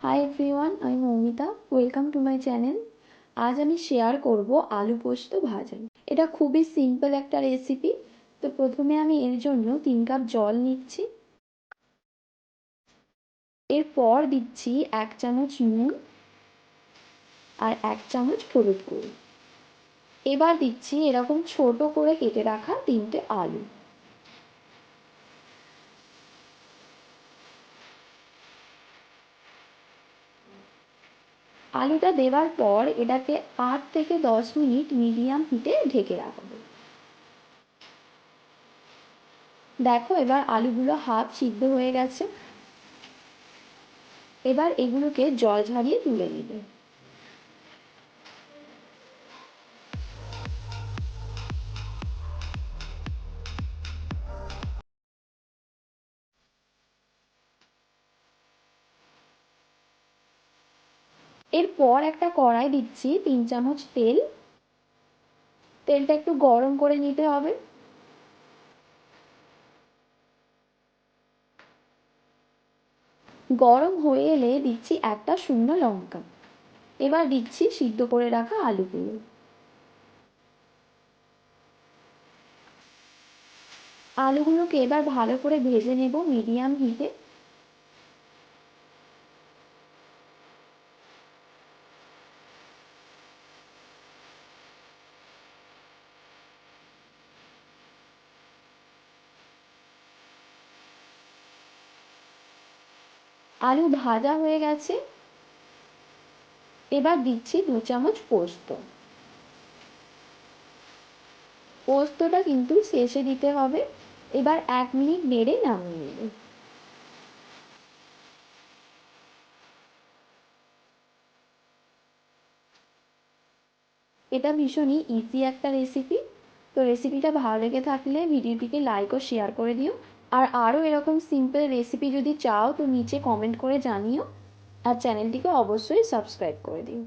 Hi everyone, আমি Moumita. Welcome to my channel. আজ আমি শেয়ার করব আলু পোস্ত ভাজা। এটা খুবই সিম্পল একটা রেসিপি। তো প্রথমে আমি এর জন্য 3 কাপ জল নিচ্ছি। এরপর দিচ্ছি 1 চামচ নুন আর 1 চামচ হলুদ গুঁড়ো। এবার দিচ্ছি এরকম ছোট করে কেটে রাখা 3টে আলু। আলুটা দেওয়ার পর এটাকে 8 থেকে 10 মিনিট মিডিয়াম হিটে ঢেকে রাখবো। দেখো, এবার আলুগুলো হাফ সিদ্ধ হয়ে গেছে। এবার এগুলোকে জল ঝরিয়ে তুলে নেবে। এরপর একটা কড়াই দিচ্ছি 3 চামচ তেল। তেলটা একটু গরম করে নিতে হবে। গরম হয়ে এলে দিচ্ছি একটা শুকনো লঙ্কা। এবার দিচ্ছি সিদ্ধ করে রাখা আলুগুলো। আলুগুলোকে এবার ভালো করে ভেজে নেব মিডিয়াম হিটে। আলু ভাজা হয়ে গেছে। এবার দিচ্ছি 2 চামচ পোস্ত। পোস্তটা কিন্তু শেষে দিতে হবে। এবার 1 মিনিট নেড়ে নামিয়ে নেব। এটা ভীষণই ইজি একটা রেসিপি। তো রেসিপিটা ভালো লেগে থাকলে ভিডিওটিকে লাইক ও শেয়ার করে দিও। আর আরও এরকম সিম্পল রেসিপি যদি চাও তো নিচে কমেন্ট করে জানিও। আর চ্যানেলটিকে অবশ্যই সাবস্ক্রাইব করে দিও।